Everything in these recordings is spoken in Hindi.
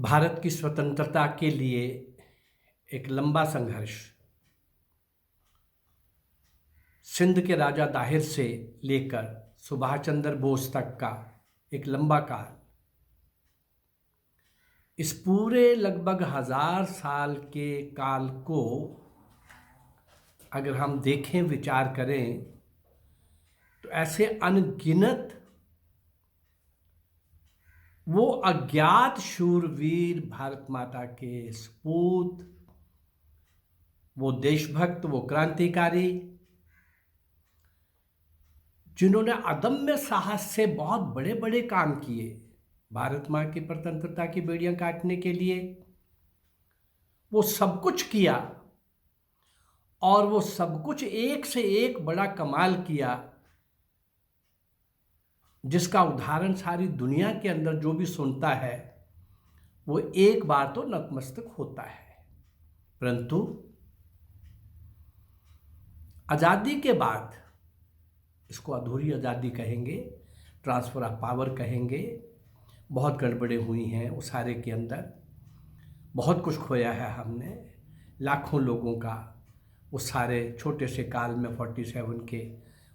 भारत की स्वतंत्रता के लिए एक लंबा संघर्ष सिंध के राजा दाहिर से लेकर सुभाष चंद्र बोस तक का एक लंबा काल। इस पूरे लगभग 1000 साल के काल को अगर हम देखें, विचार करें, तो ऐसे अनगिनत वो अज्ञात शूरवीर, भारत माता के सपूत, वो देशभक्त, वो क्रांतिकारी, जिन्होंने अदम्य साहस से बहुत बड़े बड़े काम किए भारत माँ की स्वतंत्रता की बेड़ियां काटने के लिए, वो सब कुछ किया। और वो सब कुछ एक से एक बड़ा कमाल किया, जिसका उदाहरण सारी दुनिया के अंदर जो भी सुनता है वो एक बार तो नतमस्तक होता है। परंतु आज़ादी के बाद, इसको अधूरी आज़ादी कहेंगे, ट्रांसफ़र ऑफ पावर कहेंगे, बहुत गड़बड़े हुई हैं उस सारे के अंदर। बहुत कुछ खोया है हमने, लाखों लोगों का उस सारे छोटे से काल में, 47 के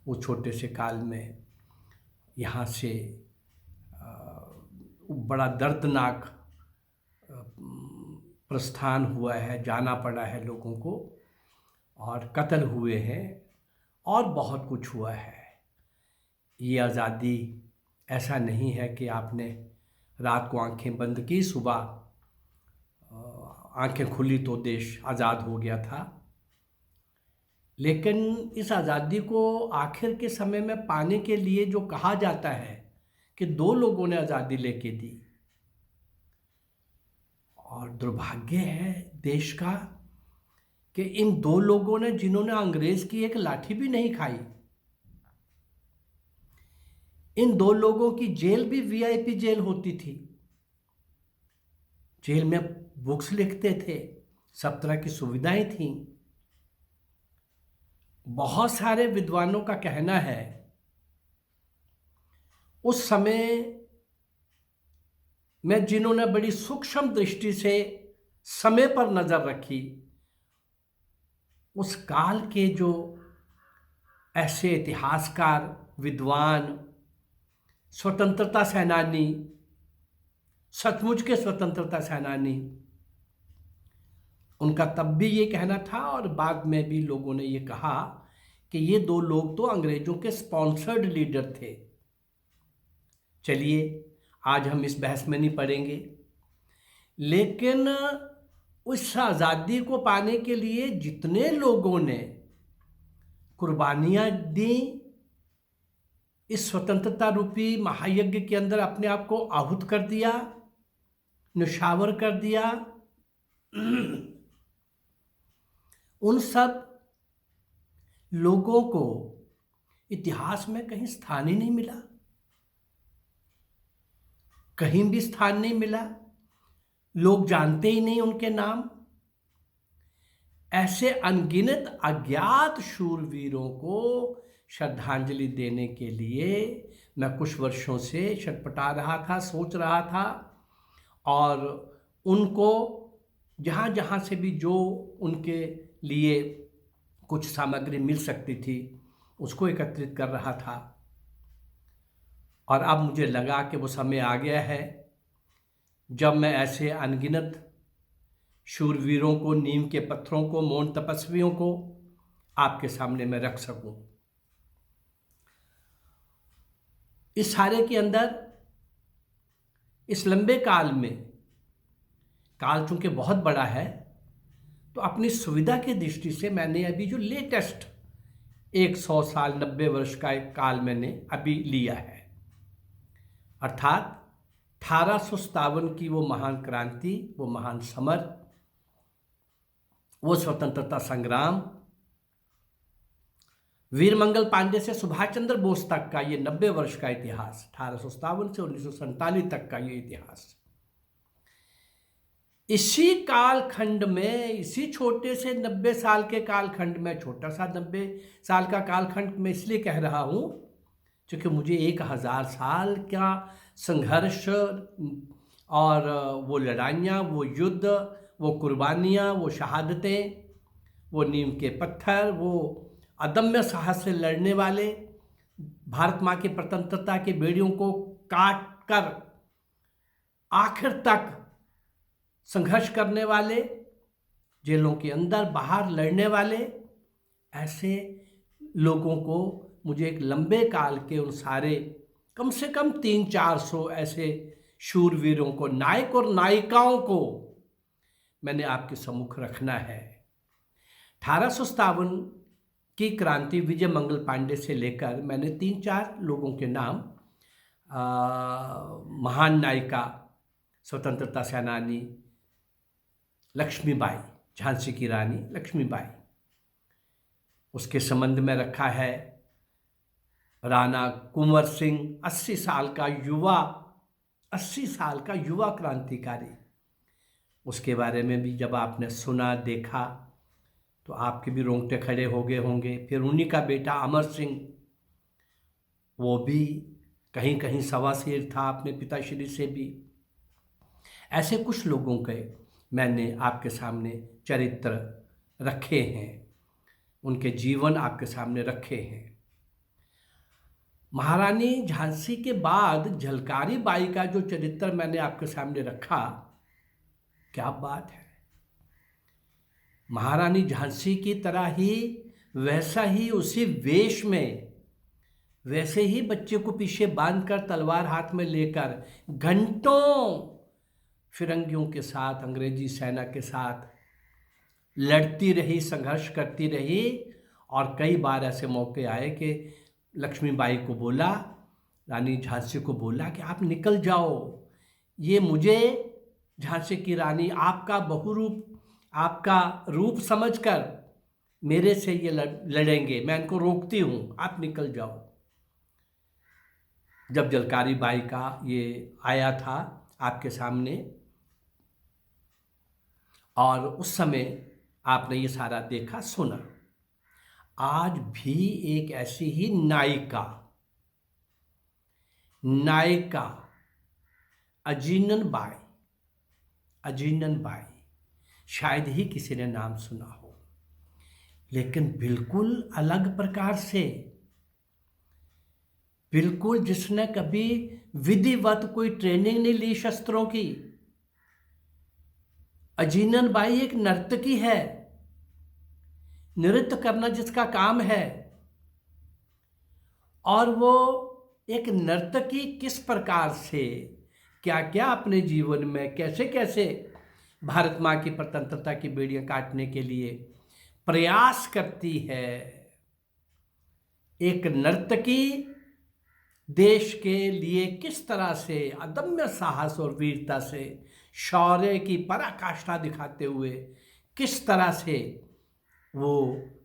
वो छोटे से काल में यहाँ से बड़ा दर्दनाक प्रस्थान हुआ है, जाना पड़ा है लोगों को, और कत्ल हुए हैं, और बहुत कुछ हुआ है। ये आज़ादी ऐसा नहीं है कि आपने रात को आंखें बंद की, सुबह आंखें खुली तो देश आज़ाद हो गया था। लेकिन इस आज़ादी को आखिर के समय में पाने के लिए जो कहा जाता है कि दो लोगों ने आज़ादी लेके दी, और दुर्भाग्य है देश का कि इन दो लोगों ने, जिन्होंने अंग्रेज की एक लाठी भी नहीं खाई, इन दो लोगों की जेल भी वीआईपी जेल होती थी। जेल में बुक्स लिखते थे, सब तरह की सुविधाएं थीं। बहुत सारे विद्वानों का कहना है उस समय में जिन्होंने बड़ी सूक्ष्म दृष्टि से समय पर नजर रखी, उस काल के जो ऐसे इतिहासकार, विद्वान, स्वतंत्रता सेनानी, सचमुच के स्वतंत्रता सेनानी, उनका तब भी ये कहना था, और बाद में भी लोगों ने ये कहा कि ये दो लोग तो अंग्रेजों के स्पॉन्सर्ड लीडर थे। चलिए, आज हम इस बहस में नहीं पड़ेंगे, लेकिन उस आज़ादी को पाने के लिए जितने लोगों ने कुर्बानियां दी, इस स्वतंत्रता रूपी महायज्ञ के अंदर अपने आप को आहुत कर दिया, निछावर कर दिया, उन सब लोगों को इतिहास में कहीं स्थान ही नहीं मिला, कहीं भी स्थान नहीं मिला। लोग जानते ही नहीं उनके नाम। ऐसे अनगिनत अज्ञात शूरवीरों को श्रद्धांजलि देने के लिए मैं कुछ वर्षों से छटपटा रहा था, सोच रहा था, और उनको जहाँ जहाँ से भी जो उनके लिए कुछ सामग्री मिल सकती थी उसको एकत्रित कर रहा था। और अब मुझे लगा कि वो समय आ गया है जब मैं ऐसे अनगिनत शूरवीरों को, नीम के पत्थरों को, मौन तपस्वियों को आपके सामने मैं रख सकूं। इस सारे के अंदर, इस लंबे काल में, काल चूंकि बहुत बड़ा है, तो अपनी सुविधा की दृष्टि से मैंने अभी जो लेटेस्ट 100 साल, 90 वर्ष का एक काल मैंने अभी लिया है, अर्थात 1857 की वो महान क्रांति, वो महान समर, वो स्वतंत्रता संग्राम, वीरमंगल पांडे से सुभाष चंद्र बोस तक का ये 90 वर्ष का इतिहास, 1857 से 1947 तक का ये इतिहास। इसी कालखंड में, इसी छोटे से 90 साल के कालखंड में, छोटा सा 90 साल का कालखंड में इसलिए कह रहा हूँ क्योंकि मुझे 1000 साल का संघर्ष और वो लड़ाइयाँ, वो युद्ध, वो कुर्बानियाँ, वो शहादतें, वो नीम के पत्थर, वो अदम्य साहस से लड़ने वाले, भारत माँ की स्वतंत्रता की बेड़ियों को काट कर आखिर तक संघर्ष करने वाले, जेलों के अंदर बाहर लड़ने वाले, ऐसे लोगों को मुझे एक लंबे काल के उन सारे कम से कम 300-400 ऐसे शूरवीरों को, नायक और नायिकाओं को मैंने आपके सम्मुख रखना है। 1857 की क्रांति विजय मंगल पांडे से लेकर मैंने 3-4 लोगों के नाम, महान नायिका, स्वतंत्रता सेनानी लक्ष्मीबाई, झांसी की रानी लक्ष्मीबाई, उसके संबंध में रखा है राणा कुंवर सिंह, 80 साल का युवा क्रांतिकारी। उसके बारे में भी जब आपने सुना, देखा, तो आपके भी रोंगटे खड़े हो गए होंगे। फिर उन्हीं का बेटा अमर सिंह, वो भी कहीं कहीं सवा शेर था अपने पिताश्री से भी। ऐसे कुछ लोगों के मैंने आपके सामने चरित्र रखे हैं, उनके जीवन आपके सामने रखे हैं। महारानी झांसी के बाद झलकारी बाई का जो चरित्र मैंने आपके सामने रखा, क्या बात है। महारानी झांसी की तरह ही, वैसा ही, उसी वेश में, वैसे ही बच्चे को पीछे बांधकर तलवार हाथ में लेकर घंटों फिरंगियों के साथ, अंग्रेजी सेना के साथ लड़ती रही, संघर्ष करती रही। और कई बार ऐसे मौके आए कि लक्ष्मीबाई को बोला, रानी झांसी को बोला कि आप निकल जाओ, ये मुझे झांसी की रानी आपका बहुरूप, आपका रूप समझकर मेरे से ये लड़ेंगे, मैं इनको रोकती हूँ, आप निकल जाओ। जब झलकारी बाई का ये आया था आपके सामने, और उस समय आपने ये सारा देखा, सुना। आज भी एक ऐसी ही नायिका अजीनन बाई, शायद ही किसी ने नाम सुना हो, लेकिन बिल्कुल अलग प्रकार से, बिल्कुल जिसने कभी विधिवत कोई ट्रेनिंग नहीं ली शस्त्रों की। अजीनन बाई एक नर्तकी है, नृत्य करना जिसका काम है। और वो एक नर्तकी किस प्रकार से क्या क्या अपने जीवन में कैसे कैसे भारत माँ की स्वतंत्रता की बेड़ियां काटने के लिए प्रयास करती है। एक नर्तकी देश के लिए किस तरह से अदम्य साहस और वीरता से, शौर्य की पराकाष्ठा दिखाते हुए किस तरह से वो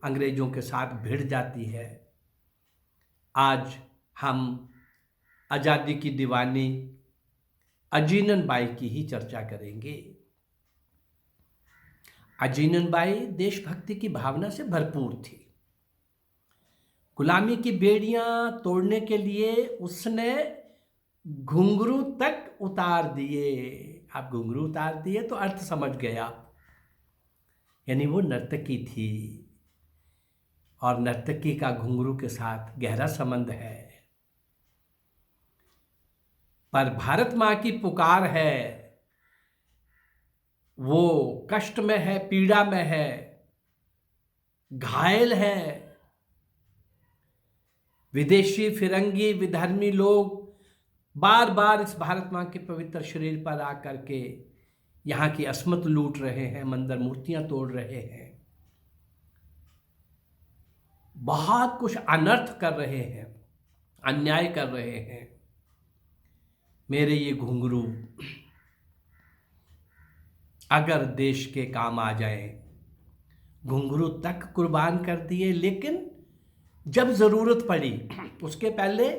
अंग्रेजों के साथ भिड़ जाती है। आज हम आज़ादी की दीवानी अजीनन बाई की ही चर्चा करेंगे। अजीनन बाई देशभक्ति की भावना से भरपूर थी। गुलामी की बेड़ियां तोड़ने के लिए उसने घुंघरू तक उतार दिए। आप घुंघरू उतार दिए तो अर्थ समझ गया, यानी वो नर्तकी थी, और नर्तकी का घुंघरू के साथ गहरा संबंध है। पर भारत माँ की पुकार है, वो कष्ट में है, पीड़ा में है, घायल है। विदेशी, फिरंगी, विधर्मी लोग बार बार इस भारत माँ के पवित्र शरीर पर आकर के यहाँ की अस्मत लूट रहे हैं, मंदिर मूर्तियां तोड़ रहे हैं, बहुत कुछ अनर्थ कर रहे हैं, अन्याय कर रहे हैं। मेरे ये घुंघरू अगर देश के काम आ जाए, घुंघरू तक कुर्बान कर दिए, लेकिन जब जरूरत पड़ी, उसके पहले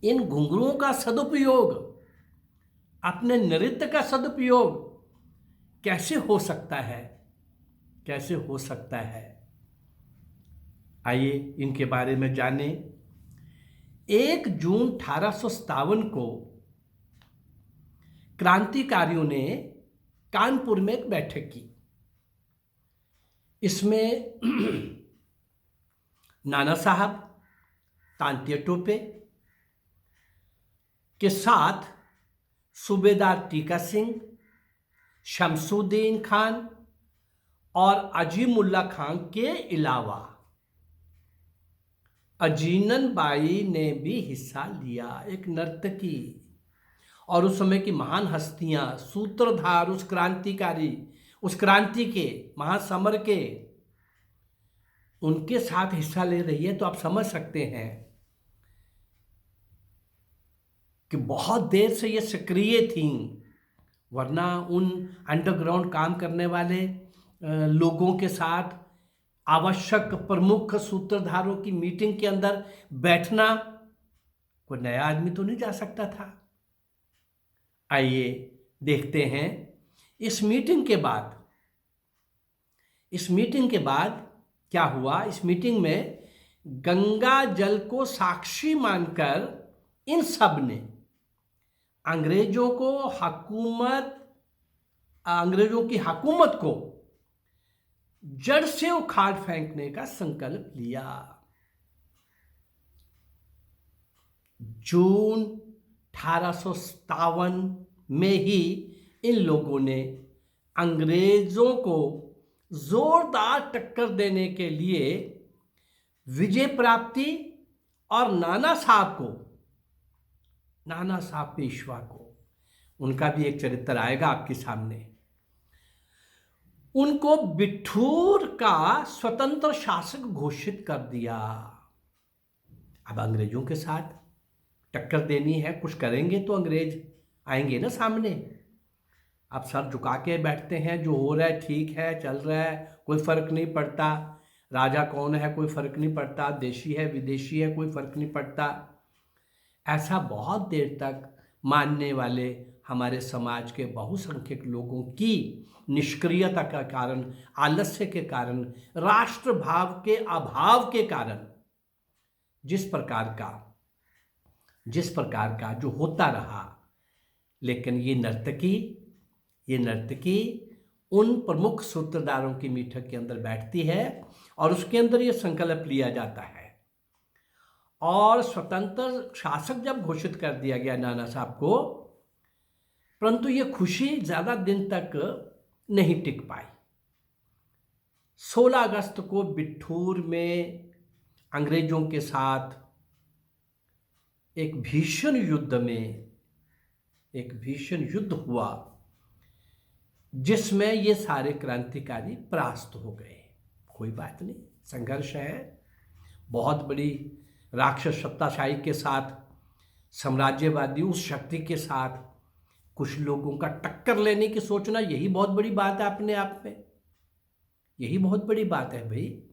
इन घुंघरुओं का सदुपयोग, अपने नृत्य का सदुपयोग कैसे हो सकता है, कैसे हो सकता है। आइए इनके बारे में जानें। 1 जून 1857 को क्रांतिकारियों ने कानपुर में एक बैठक की। इसमें नाना साहब, तांत्या टोपे के साथ सूबेदार टीका सिंह, शमसुद्दीन खान और अजीमुल्ला खान के अलावा अजीनन बाई ने भी हिस्सा लिया, एक नर्तकी। और उस समय की महान हस्तियां, सूत्रधार, उस क्रांतिकारी, उस क्रांति के महासमर के, उनके साथ हिस्सा ले रही है, तो आप समझ सकते हैं कि बहुत देर से ये सक्रिय थी। वरना उन अंडरग्राउंड काम करने वाले लोगों के साथ आवश्यक प्रमुख सूत्रधारों की मीटिंग के अंदर बैठना कोई नया आदमी तो नहीं जा सकता था। आइए देखते हैं इस मीटिंग के बाद क्या हुआ। इस मीटिंग में गंगा जल को साक्षी मानकर इन सब ने अंग्रेजों की हुकूमत को जड़ से उखाड़ फेंकने का संकल्प लिया। जून 1857 में ही इन लोगों ने अंग्रेजों को जोरदार टक्कर देने के लिए विजय प्राप्ति और नाना साहब पेशवा को, उनका भी एक चरित्र आएगा आपके सामने, उनको बिठूर का स्वतंत्र शासक घोषित कर दिया। अब अंग्रेजों के साथ टक्कर देनी है, कुछ करेंगे तो अंग्रेज आएंगे ना सामने। आप सर झुका के बैठते हैं, जो हो रहा है ठीक है, चल रहा है, कोई फर्क नहीं पड़ता, राजा कौन है कोई फर्क नहीं पड़ता, देशी है विदेशी है कोई फर्क नहीं पड़ता। ऐसा बहुत देर तक मानने वाले हमारे समाज के बहुसंख्यक लोगों की निष्क्रियता का कारण, आलस्य के कारण, राष्ट्रभाव के अभाव के कारण जिस प्रकार का जो होता रहा। लेकिन ये नर्तकी उन प्रमुख सूत्रधारों की मीटिंग के अंदर बैठती है और उसके अंदर ये संकल्प लिया जाता है। और स्वतंत्र शासक जब घोषित कर दिया गया नाना साहब को, परंतु ये खुशी ज्यादा दिन तक नहीं टिक पाई। 16 अगस्त को बिठूर में अंग्रेजों के साथ एक भीषण युद्ध हुआ, जिसमें ये सारे क्रांतिकारी परास्त हो गए। कोई बात नहीं, संघर्ष है, बहुत बड़ी राक्षस सत्ताशाही के साथ, साम्राज्यवादी उस शक्ति के साथ कुछ लोगों का टक्कर लेने की सोचना, यही बहुत बड़ी बात है अपने आप में, यही बहुत बड़ी बात है भाई।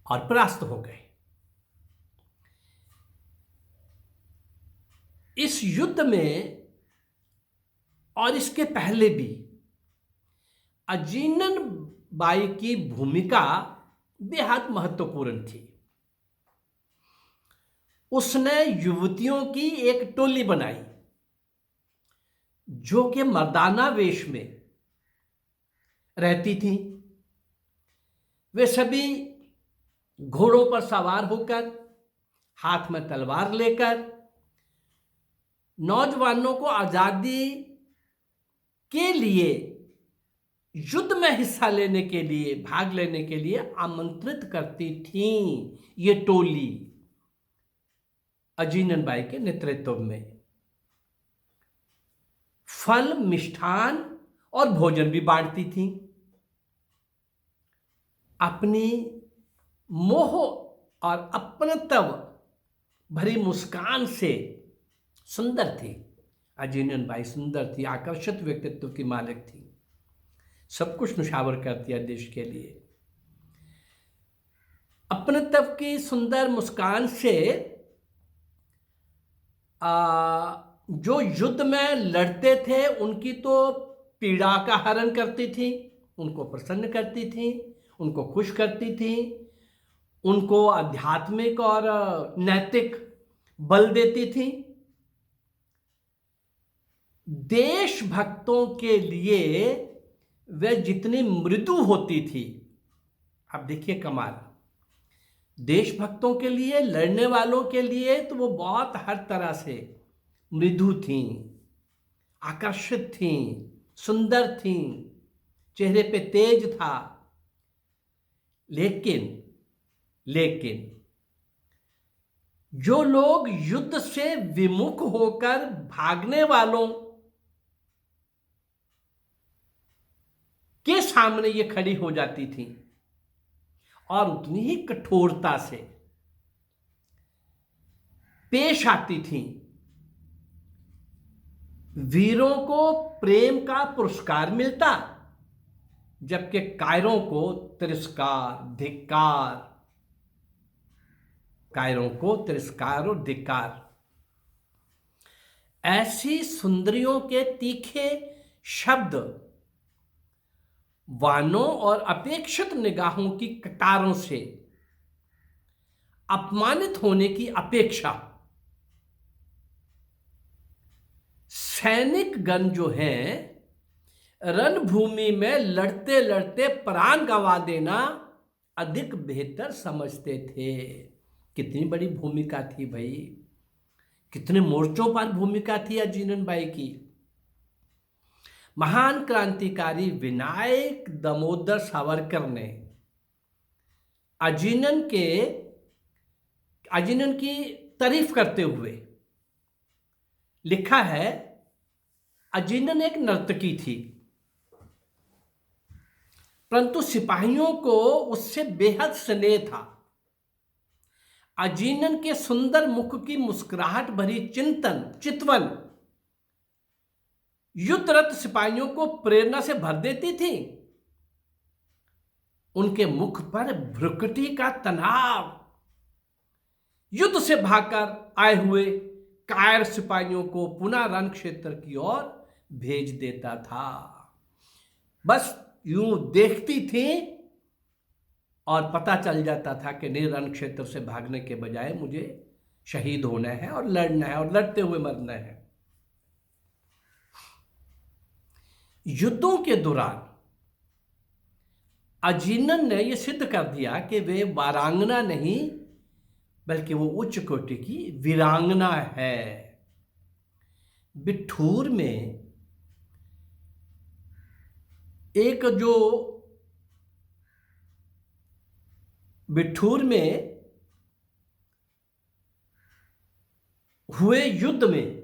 और परास्त हो गए। इस युद्ध में और इसके पहले भी अजीनन बाई की भूमिका बेहद महत्वपूर्ण थी। उसने युवतियों की एक टोली बनाई जो कि मर्दाना वेश में रहती थी। वे सभी घोड़ों पर सवार होकर, हाथ में तलवार लेकर, नौजवानों को आजादी के लिए युद्ध में हिस्सा लेने के लिए, भाग लेने के लिए आमंत्रित करती थी। ये टोली अजीनन बाई के नेतृत्व में फल, मिष्ठान और भोजन भी बांटती थी। अपनी मोह और अपनत्व भरी मुस्कान से सुंदर थी अजीनन बाई, सुंदर थी, आकर्षित व्यक्तित्व की मालिक थी, सब कुछ निछावर कर दिया देश के लिए। अपनत्व की सुंदर मुस्कान से जो युद्ध में लड़ते थे उनकी तो पीड़ा का हरण करती थी, उनको प्रसन्न करती थी, उनको खुश करती थी, उनको आध्यात्मिक और नैतिक बल देती थी। देशभक्तों के लिए वह जितनी मृदु होती थी, आप देखिए कमाल, देशभक्तों के लिए, लड़ने वालों के लिए तो वो बहुत हर तरह से मृदु थीं, आकर्षित थीं, सुंदर थीं, चेहरे पे तेज था। लेकिन लेकिन जो लोग युद्ध से विमुख होकर भागने वालों के सामने ये खड़ी हो जाती थी और उतनी ही कठोरता से पेश आती थी, वीरों को प्रेम का पुरस्कार मिलता, जबकि कायरों को तिरस्कार, धिक्कार, कायरों को तिरस्कार और धिक्कार। ऐसी सुंदरियों के तीखे शब्द वानों और अपेक्षित निगाहों की कटारों से अपमानित होने की अपेक्षा सैनिकगण जो हैं, रणभूमि में लड़ते लड़ते प्राण गंवा देना अधिक बेहतर समझते थे। कितनी बड़ी भूमिका थी भाई, कितने मोर्चों पर भूमिका थी अजीनन बाई की। महान क्रांतिकारी विनायक दामोदर सावरकर ने अजीनन की तारीफ करते हुए लिखा है, अजीनन एक नर्तकी थी, परंतु सिपाहियों को उससे बेहद स्नेह था। अजीनन के सुंदर मुख की मुस्कुराहट भरी चितवन युद्धरत सिपाहियों को प्रेरणा से भर देती थी। उनके मुख पर भ्रुकुटी का तनाव युद्ध से भागकर आए हुए कायर सिपाहियों को पुनः रण क्षेत्र की ओर भेज देता था। बस यूं देखती थी और पता चल जाता था कि नहीं, रण क्षेत्र से भागने के बजाय मुझे शहीद होना है और लड़ना है और लड़ते हुए मरना है। युद्धों के दौरान अजीनन ने यह सिद्ध कर दिया कि वे वारांगना नहीं बल्कि वो उच्च कोटि की वीरांगना है। बिठूर में हुए युद्ध में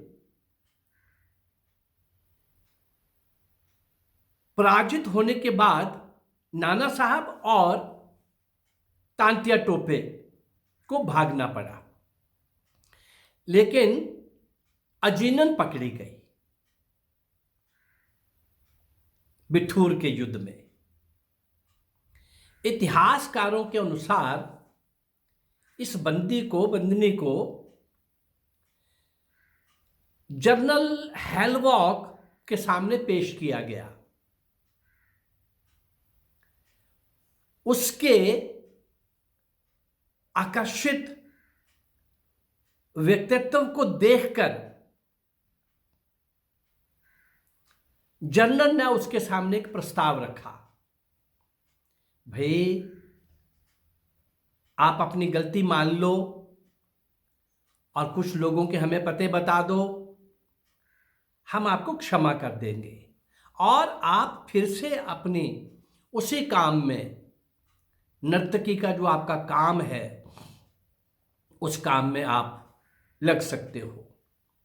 पराजित होने के बाद नाना साहब और तांतिया टोपे को भागना पड़ा, लेकिन अजीनन पकड़ी गई बिठूर के युद्ध में। इतिहासकारों के अनुसार इस बंदिनी को जनरल हेलवॉक के सामने पेश किया गया। उसके आकर्षित व्यक्तित्व को देखकर जनरल ने उसके सामने एक प्रस्ताव रखा, भाई आप अपनी गलती मान लो और कुछ लोगों के हमें पते बता दो, हम आपको क्षमा कर देंगे और आप फिर से अपनी उसी काम में, नर्तकी का जो आपका काम है उस काम में आप लग सकते हो,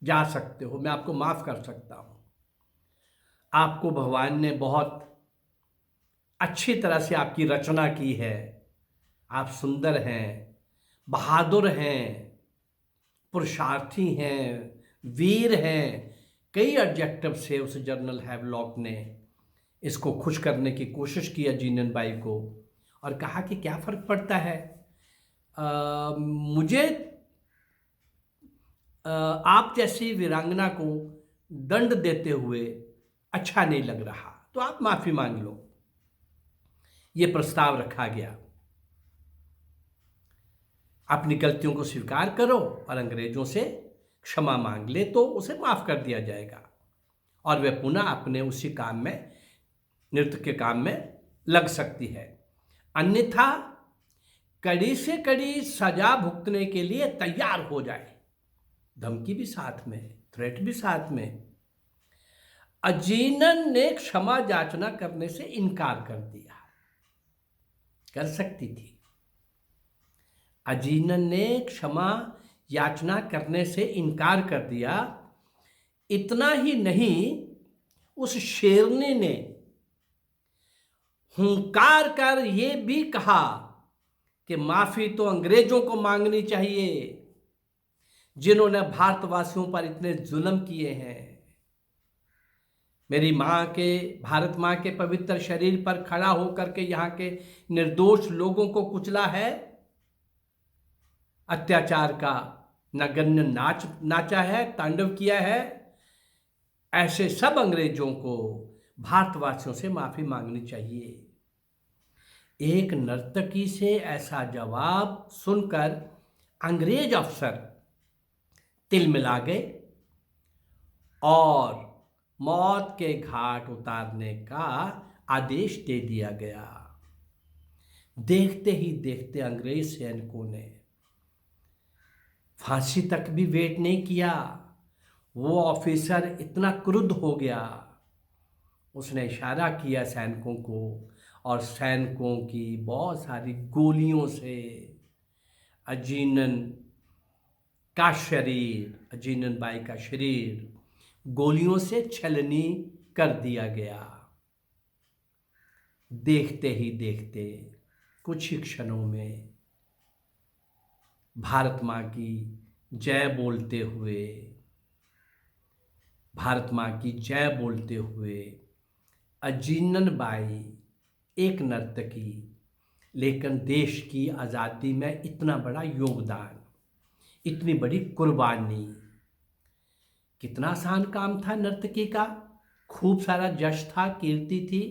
जा सकते हो, मैं आपको माफ कर सकता हूं। आपको भगवान ने बहुत अच्छी तरह से आपकी रचना की है, आप सुंदर हैं, बहादुर हैं, पुरुषार्थी हैं, वीर हैं। कई एडजेक्टिव से उस जनरल हैवलॉक ने इसको खुश करने की कोशिश की अजीनन बाई को और कहा कि क्या फर्क पड़ता है, मुझे आप जैसी वीरांगना को दंड देते हुए अच्छा नहीं लग रहा, तो आप माफी मांग लो। ये प्रस्ताव रखा गया, अपनी गलतियों को स्वीकार करो और अंग्रेजों से क्षमा मांग ले तो उसे माफ कर दिया जाएगा। और वह पुनः अपने उसी काम में, नृत्य के काम में लग सकती है। अन्यथा कड़ी से कड़ी सजा भुगतने के लिए तैयार हो जाए, धमकी भी साथ में, थ्रेट भी साथ में। अजीनन ने क्षमा याचना करने से इनकार कर दिया। कर सकती थी। अजीनन ने क्षमा याचना करने से इनकार कर दिया। इतना ही नहीं, उस शेरनी ने हुंकार कर यह भी कहा कि माफी तो अंग्रेजों को मांगनी चाहिए जिन्होंने भारतवासियों पर इतने जुल्म किए हैं। मेरी माँ के, भारत माँ के पवित्र शरीर पर खड़ा होकर के यहाँ के निर्दोष लोगों को कुचला है, अत्याचार का नगण्य नाचा है, तांडव किया है। ऐसे सब अंग्रेजों को भारतवासियों से माफी मांगनी चाहिए। एक नर्तकी से ऐसा जवाब सुनकर अंग्रेज अफसर तिलमिला गए और मौत के घाट उतारने का आदेश दे दिया गया। देखते ही देखते अंग्रेज सैनिकों ने फांसी तक भी वेट नहीं किया। वो ऑफिसर इतना क्रुद्ध हो गया, उसने इशारा किया सैनिकों को, और सैनिकों की बहुत सारी गोलियों से अजीनन का शरीर, अजीनन बाई का शरीर गोलियों से छलनी कर दिया गया। देखते ही देखते कुछ ही क्षणों में भारत माँ की जय बोलते हुए, भारत माँ की जय बोलते हुए अजीनन बाई एक नर्तकी, लेकिन देश की आज़ादी में इतना बड़ा योगदान, इतनी बड़ी कुर्बानी। कितना आसान काम था नर्तकी का, खूब सारा जश था, कीर्ति थी,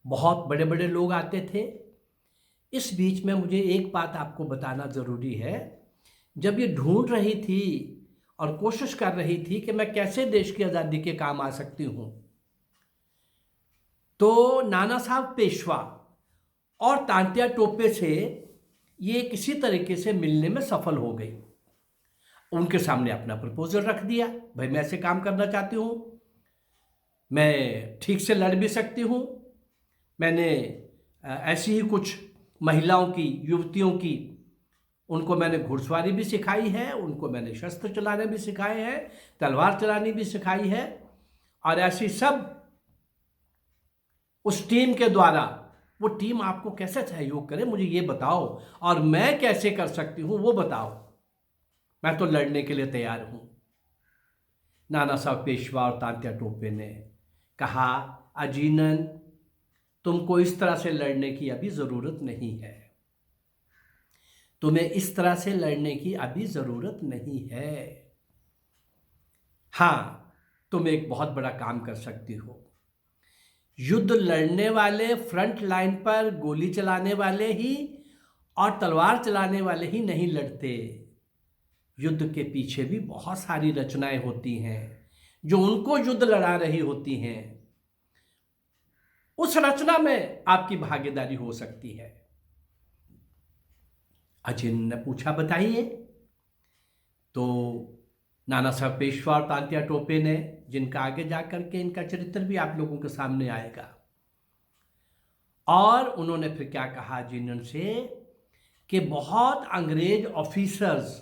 बहुत बड़े बड़े लोग आते थे। इस बीच में मुझे एक बात आपको बताना ज़रूरी है। जब ये ढूंढ रही थी और कोशिश कर रही थी कि मैं कैसे देश की आज़ादी के काम आ सकती हूँ, तो नाना साहब पेशवा और तांत्या टोपे से ये किसी तरीके से मिलने में सफल हो गई। उनके सामने अपना प्रपोजल रख दिया, भाई मैं ऐसे काम करना चाहती हूँ, मैं ठीक से लड़ भी सकती हूँ, मैंने ऐसी ही कुछ महिलाओं की, युवतियों की, उनको मैंने घुड़सवारी भी सिखाई है, उनको मैंने शस्त्र चलाने भी सिखाए हैं, तलवार चलानी भी सिखाई है, और ऐसी सब उस टीम के द्वारा, वो टीम आपको कैसे सहयोग करे मुझे ये बताओ, और मैं कैसे कर सकती हूँ वो बताओ, मैं तो लड़ने के लिए तैयार हूँ। नाना साहब पेशवा और तांत्या टोपे ने कहा, अजीनन तुमको इस तरह से लड़ने की अभी ज़रूरत नहीं है, तुम्हें इस तरह से लड़ने की अभी ज़रूरत नहीं है। हाँ, तुम एक बहुत बड़ा काम कर सकती हो। युद्ध लड़ने वाले, फ्रंट लाइन पर गोली चलाने वाले ही और तलवार चलाने वाले ही नहीं लड़ते। युद्ध के पीछे भी बहुत सारी रचनाएं होती हैं जो उनको युद्ध लड़ा रही होती हैं। उस रचना में आपकी भागीदारी हो सकती है। अजीनन ने पूछा, बताइए। तो नाना साहब पेशवा और तांत्या टोपे ने, जिनका आगे जाकर के इनका चरित्र भी आप लोगों के सामने आएगा, और उन्होंने फिर क्या कहा अजीनन से कि बहुत अंग्रेज ऑफिसर्स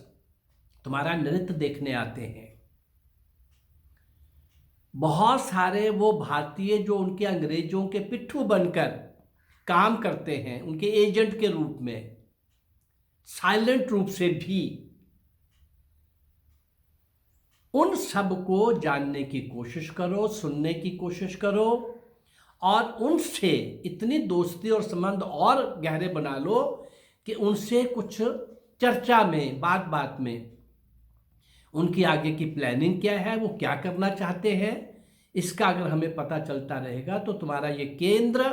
तुम्हारा नृत्य देखने आते हैं। बहुत सारे वो भारतीय जो उनके अंग्रेजों के पिट्ठू बनकर काम करते हैं, उनके एजेंट के रूप में, साइलेंट रूप से भी, उन सब को जानने की कोशिश करो, सुनने की कोशिश करो, और उनसे इतनी दोस्ती और संबंध और गहरे बना लो कि उनसे कुछ चर्चा में, बात बात में उनकी आगे की प्लानिंग क्या है, वो क्या करना चाहते हैं, इसका अगर हमें पता चलता रहेगा तो तुम्हारा ये केंद्र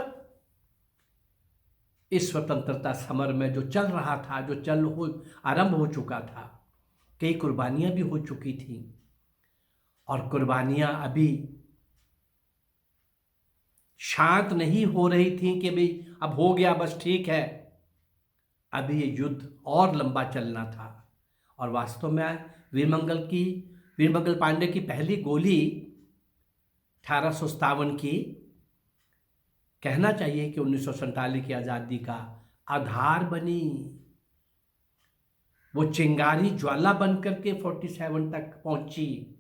इस स्वतंत्रता समर में जो चल रहा था, जो आरंभ हो चुका था, कई कुर्बानियां भी हो चुकी थी, और कुर्बानियां अभी शांत नहीं हो रही थी कि भाई अब हो गया बस ठीक है। अभी ये युद्ध और लंबा चलना था। और वास्तव में वीरमंगल पांडे की पहली गोली 1857 की, कहना चाहिए कि 1947 की आज़ादी का आधार बनी। वो चिंगारी ज्वाला बन करके 47 तक पहुंची।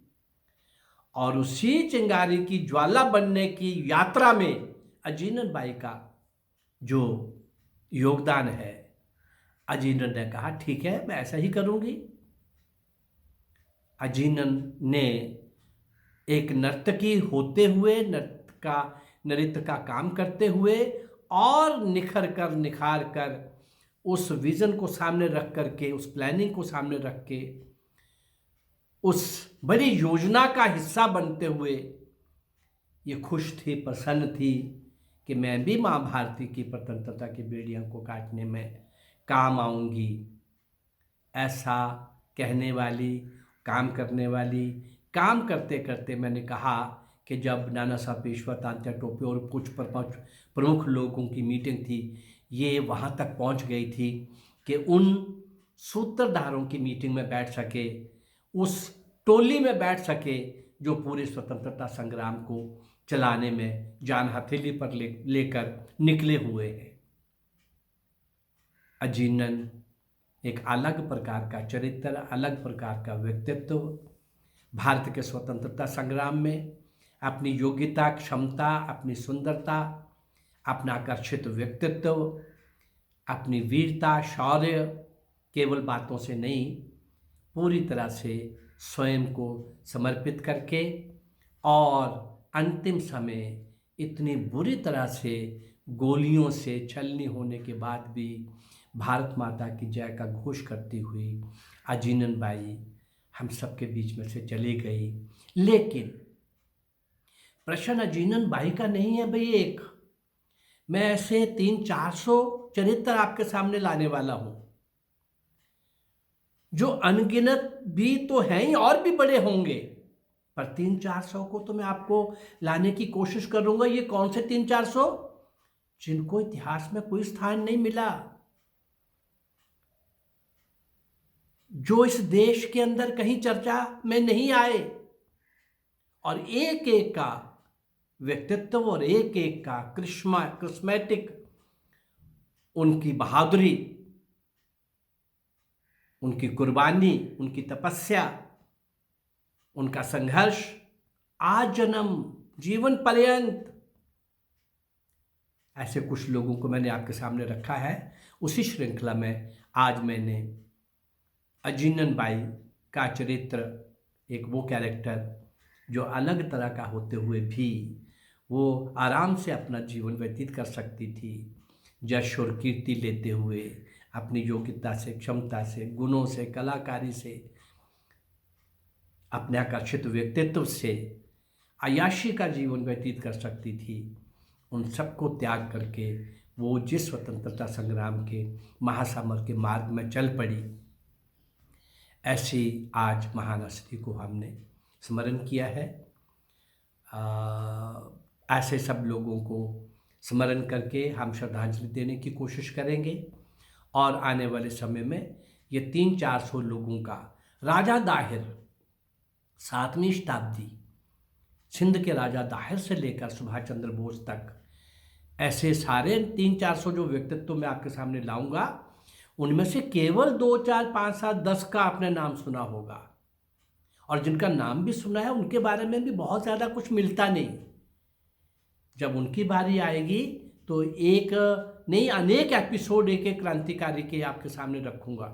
और उसी चिंगारी की ज्वाला बनने की यात्रा में अजीनन बाई का जो योगदान है, अजीनन ने कहा ठीक है मैं ऐसा ही करूंगी। अजीनन ने एक नर्तकी होते हुए, नृत्य का काम करते हुए और निखार कर उस विजन को सामने रख करके, उस प्लानिंग को सामने रख के, उस बड़ी योजना का हिस्सा बनते हुए ये खुश थी, प्रसन्न थी कि मैं भी माँ भारती की स्वतंत्रता की बेड़ियों को काटने में काम आऊंगी। ऐसा कहने वाली, काम करने वाली, काम करते करते मैंने कहा कि जब नाना साहब पेशवा, तात्या टोपे और कुछ प्रमुख लोगों की मीटिंग थी, ये वहाँ तक पहुँच गई थी कि उन सूत्रधारों की मीटिंग में बैठ सके, उस टोली में बैठ सके जो पूरे स्वतंत्रता संग्राम को चलाने में जान हथेली पर लेकर निकले हुए हैं। अजीनन एक अलग प्रकार का चरित्र, अलग प्रकार का व्यक्तित्व, भारत के स्वतंत्रता संग्राम में अपनी योग्यता, क्षमता, अपनी सुंदरता, अपना आकर्षित व्यक्तित्व, अपनी वीरता, शौर्य, केवल बातों से नहीं, पूरी तरह से स्वयं को समर्पित करके, और अंतिम समय इतनी बुरी तरह से गोलियों से छलनी होने के बाद भी भारत माता की जय का घोष करती हुई अजीनन बाई हम सबके बीच में से चली गई। लेकिन प्रश्न अजीनन बाई का नहीं है भाई। एक मैं ऐसे 300-400 चरित्र आपके सामने लाने वाला हूं, जो अनगिनत भी तो हैं ही और भी बड़े होंगे, पर 300-400 को तो मैं आपको लाने की कोशिश करूंगा। ये कौन से 300-400 जिनको इतिहास में कोई स्थान नहीं मिला, जो इस देश के अंदर कहीं चर्चा में नहीं आए, और एक एक का व्यक्तित्व और एक एक का क्रिस्मेटिक, उनकी बहादुरी, उनकी कुर्बानी, उनकी तपस्या, उनका संघर्ष आज जन्म, जीवन पर्यंत, ऐसे कुछ लोगों को मैंने आपके सामने रखा है। उसी श्रृंखला में आज मैंने अजीनन बाई का चरित्र, एक वो कैरेक्टर जो अलग तरह का होते हुए भी वो आराम से अपना जीवन व्यतीत कर सकती थी, यश और कीर्ति लेते हुए अपनी योग्यता से, क्षमता से, गुणों से, कलाकारी से, अपने आकर्षित व्यक्तित्व से अय्याशी का जीवन व्यतीत कर सकती थी। उन सबको त्याग करके वो जिस स्वतंत्रता संग्राम के महासमर के मार्ग में चल पड़ी, ऐसी आज महान हस्ती को हमने स्मरण किया है। ऐसे सब लोगों को स्मरण करके हम श्रद्धांजलि देने की कोशिश करेंगे, और आने वाले समय में ये 300-400 लोगों का, राजा दाहिर 7वीं शताब्दी, सिंध के राजा दाहिर से लेकर सुभाष चंद्र बोस तक, ऐसे सारे 300-400 जो व्यक्तित्व मैं आपके सामने लाऊंगा, उनमें से केवल 2, 4, 5, 7, 10 का आपने नाम सुना होगा, और जिनका नाम भी सुना है उनके बारे में भी बहुत ज़्यादा कुछ मिलता नहीं। जब उनकी बारी आएगी तो एक नहीं, अनेक एपिसोड एक एक क्रांतिकारी के आपके सामने रखूंगा।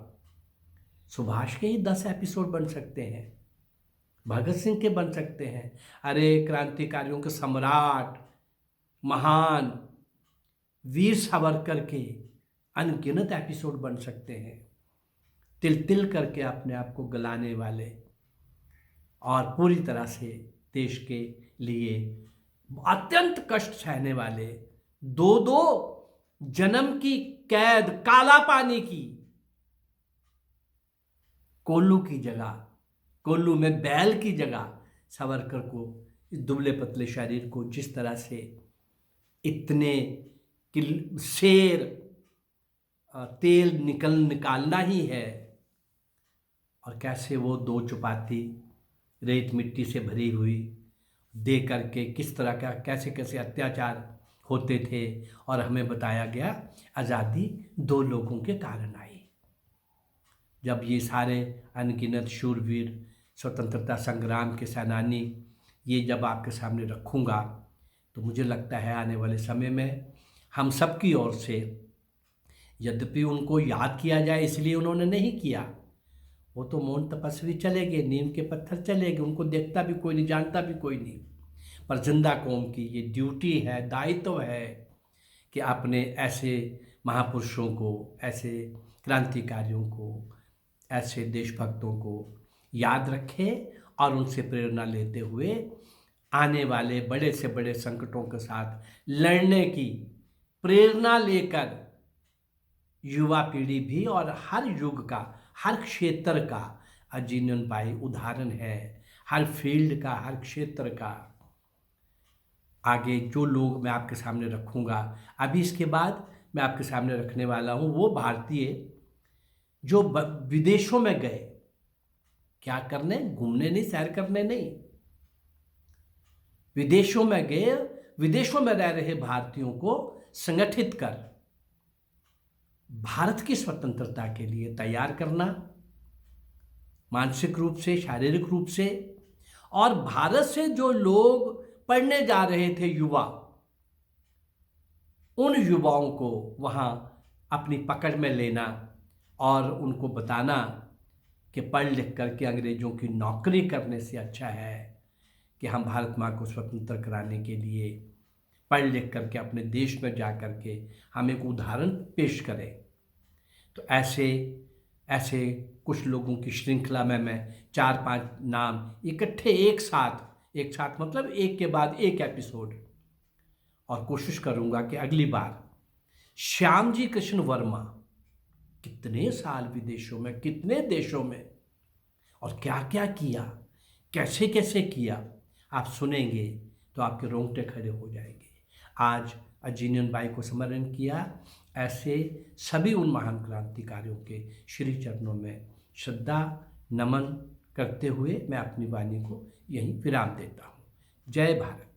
सुभाष के ही 10 एपिसोड बन सकते हैं, भगत सिंह के बन सकते हैं, अरे क्रांतिकारियों के सम्राट, महान वीर सावरकर के अनगिनत एपिसोड बन सकते हैं। तिल तिल करके अपने आप को गलाने वाले और पूरी तरह से देश के लिए अत्यंत कष्ट सहने वाले, 2-2 जन्म की कैद, काला पानी की, कोल्लू की जगह, कोल्लू में बैल की जगह सावरकर को, इस दुबले पतले शरीर को जिस तरह से इतने शेर तेल निकालना ही है, और कैसे वो 2 चपाती रेत मिट्टी से भरी हुई दे करके किस तरह का कैसे कैसे अत्याचार होते थे, और हमें बताया गया आज़ादी 2 लोगों के कारण आई। जब ये सारे अनगिनत शूरवीर स्वतंत्रता संग्राम के सेनानी ये जब आपके सामने रखूँगा, तो मुझे लगता है आने वाले समय में हम सब की ओर से, यद्यपि उनको याद किया जाए इसलिए उन्होंने नहीं किया, वो तो मौन तपस्वी चले गए, नीम के पत्थर चले गए, उनको देखता भी कोई नहीं, जानता भी कोई नहीं, पर जिंदा कौम की ये ड्यूटी है, दायित्व है कि अपने ऐसे महापुरुषों को, ऐसे क्रांतिकारियों को, ऐसे देशभक्तों को याद रखे और उनसे प्रेरणा लेते हुए आने वाले बड़े से बड़े संकटों के साथ लड़ने की प्रेरणा लेकर युवा पीढ़ी भी, और हर युग का, हर क्षेत्र का अजीनन भाई उदाहरण है, हर फील्ड का, हर क्षेत्र का। आगे जो लोग मैं आपके सामने रखूँगा, अभी इसके बाद मैं आपके सामने रखने वाला हूँ वो भारतीय जो विदेशों में गए, क्या करने, घूमने नहीं, सैर करने नहीं, विदेशों में गए, विदेशों में रह रहे भारतीयों को संगठित कर भारत की स्वतंत्रता के लिए तैयार करना, मानसिक रूप से, शारीरिक रूप से, और भारत से जो लोग पढ़ने जा रहे थे युवा, उन युवाओं को वहाँ अपनी पकड़ में लेना और उनको बताना कि पढ़ लिख करके अंग्रेज़ों की नौकरी करने से अच्छा है कि हम भारत माँ को स्वतंत्र कराने के लिए पढ़ लिख करके अपने देश में जा कर के हम एक उदाहरण पेश करें। तो ऐसे ऐसे कुछ लोगों की श्रृंखला में मैं 4-5 नाम इकट्ठे एक साथ मतलब एक के बाद एक एपिसोड, और कोशिश करूंगा कि अगली बार श्यामजी कृष्ण वर्मा कितने साल विदेशों में, कितने देशों में, और क्या क्या किया, कैसे कैसे किया, आप सुनेंगे तो आपके रोंगटे खड़े हो जाएंगे। आज अजीनन बाई को स्मरण किया, ऐसे सभी उन महान क्रांतिकारियों के श्री चरणों में श्रद्धा नमन करते हुए मैं अपनी वाणी को यहीं विराम देता हूँ। जय भारत।